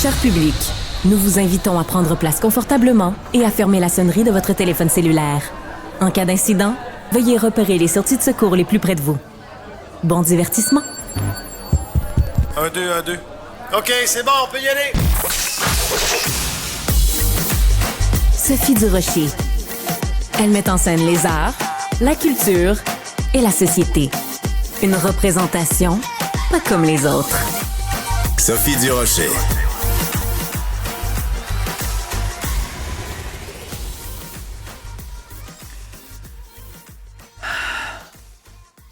Cher public, nous vous invitons à prendre place confortablement et à fermer la sonnerie de votre téléphone cellulaire. En cas d'incident, veuillez repérer les sorties de secours les plus près de vous. Bon divertissement. 1, 2, 1, 2. OK, c'est bon, on peut y aller. Sophie Durocher. Elle met en scène les arts, la culture et la société. Une représentation pas comme les autres. Sophie Durocher.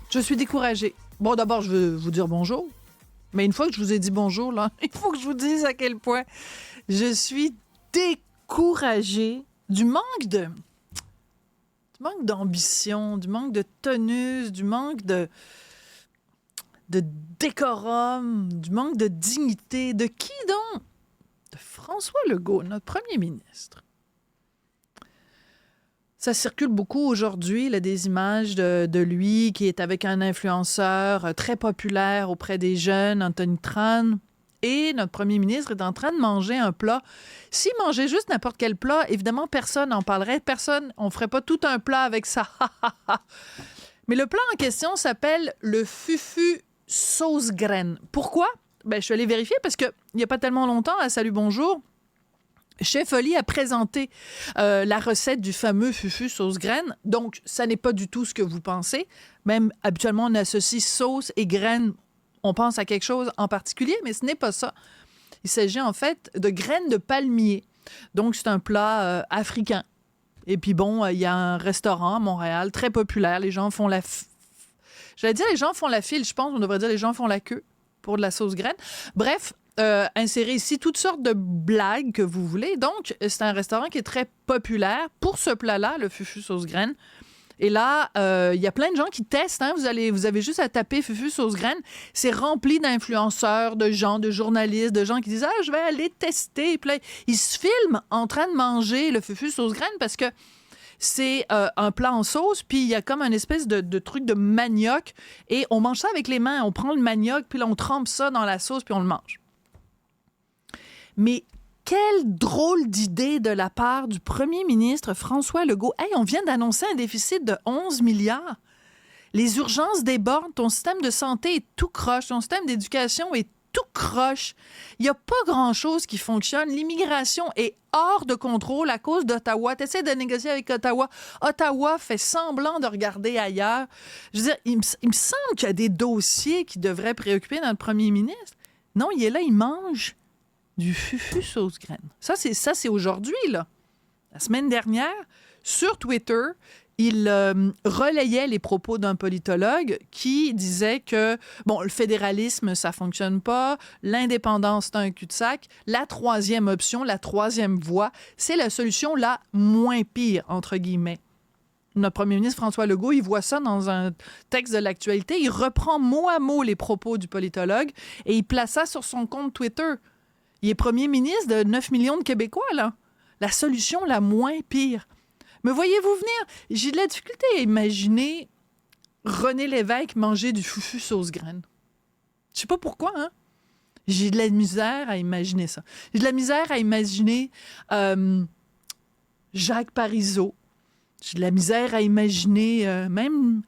Je suis découragée. Bon, d'abord, je veux vous dire bonjour. Mais une fois que je vous ai dit bonjour, là, il faut que je vous dise à quel point je suis découragée du manque d'ambition, du manque de tonus, du manque de décorum, du manque de dignité. De qui donc? De François Legault, notre premier ministre. Ça circule beaucoup aujourd'hui, là, des images de lui qui est avec un influenceur très populaire auprès des jeunes, Anthony Tran. Et notre premier ministre est en train de manger un plat. S'il mangeait juste n'importe quel plat, évidemment, personne n'en parlerait. Personne, on ne ferait pas tout un plat avec ça. Mais le plat en question s'appelle le fufu sauce graine. Pourquoi? Ben, je suis allée vérifier parce qu'il n'y a pas tellement longtemps, à Salut Bonjour, Chef Oli a présenté la recette du fameux fufu sauce graine. Donc, ça n'est pas du tout ce que vous pensez. Même, habituellement, on associe sauce et graines. On pense à quelque chose en particulier, mais ce n'est pas ça. Il s'agit, en fait, de graines de palmier. Donc, c'est un plat africain. Et puis, bon, il y a un restaurant à Montréal très populaire. Les gens font J'allais dire les gens font la file. Je pense qu'on devrait dire les gens font la queue pour de la sauce graine. Bref, insérer ici toutes sortes de blagues que vous voulez. Donc, c'est un restaurant qui est très populaire pour ce plat-là, le fufu sauce graine. Et là, il y a plein de gens qui testent. Hein? Vous avez juste à taper fufu sauce graine. C'est rempli d'influenceurs, de gens, de journalistes, de gens qui disent « Ah, je vais aller tester. » Puis là, ils se filment en train de manger le fufu sauce graine parce que c'est un plat en sauce, puis il y a comme une espèce de truc de manioc. Et on mange ça avec les mains. On prend le manioc, puis là, on trempe ça dans la sauce, puis on le mange. Mais quelle drôle d'idée de la part du premier ministre François Legault. Hey, on vient d'annoncer un déficit de 11 milliards. Les urgences débordent. Ton système de santé est tout croche. Ton système d'éducation est tout croche. Il n'y a pas grand-chose qui fonctionne. L'immigration est hors de contrôle à cause d'Ottawa. Tu essaies de négocier avec Ottawa. Ottawa fait semblant de regarder ailleurs. Je veux dire, il me semble qu'il y a des dossiers qui devraient préoccuper notre premier ministre. Non, il est là, il mange du fufu sauce graine. Ça, c'est aujourd'hui, là. La semaine dernière, sur Twitter, il relayait les propos d'un politologue qui disait que, bon, le fédéralisme, ça fonctionne pas, l'indépendance, c'est un cul-de-sac, la troisième option, la troisième voie, c'est la solution la moins pire, entre guillemets. Notre premier ministre François Legault, il voit ça dans un texte de l'actualité, il reprend mot à mot les propos du politologue et il place ça sur son compte Twitter. Il est premier ministre de 9 millions de Québécois, là. La solution la moins pire. Me voyez-vous venir? J'ai de la difficulté à imaginer René Lévesque manger du fufu sauce graine. Je sais pas pourquoi, hein? J'ai de la misère à imaginer ça. J'ai de la misère à imaginer Jacques Parizeau. J'ai de la misère à imaginer même...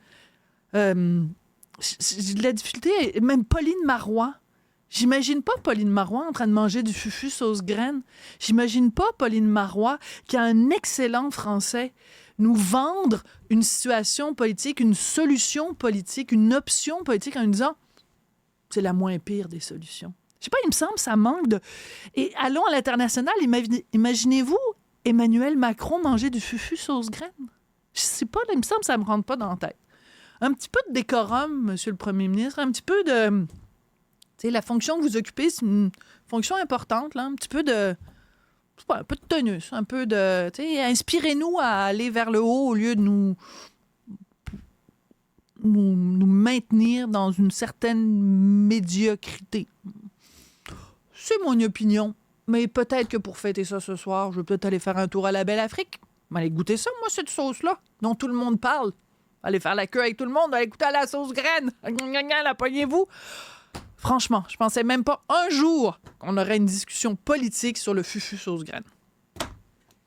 j'ai de la difficulté, même Pauline Marois. J'imagine pas Pauline Marois en train de manger du fufu sauce graine. J'imagine pas Pauline Marois, qui a un excellent français, nous vendre une situation politique, une solution politique, une option politique en nous disant « c'est la moins pire des solutions ». Je sais pas, il me semble que ça manque de... Et allons à l'international, imaginez-vous Emmanuel Macron manger du fufu sauce graine? Je sais pas, là, il me semble que ça me rentre pas dans la tête. Un petit peu de décorum, monsieur le premier ministre, un petit peu de... T'sais, la fonction que vous occupez, c'est une fonction importante, là, un petit peu de... un peu de tonus, un peu de... Inspirez-nous à aller vers le haut au lieu de nous maintenir dans une certaine médiocrité. C'est mon opinion. Mais peut-être que pour fêter ça ce soir, je vais peut-être aller faire un tour à la Belle Afrique. Allez goûter ça, moi, cette sauce-là, dont tout le monde parle. Allez faire la queue avec tout le monde, allez goûter à la sauce graine. La pognez-vous. Franchement, je pensais même pas un jour qu'on aurait une discussion politique sur le fufu sauce graine.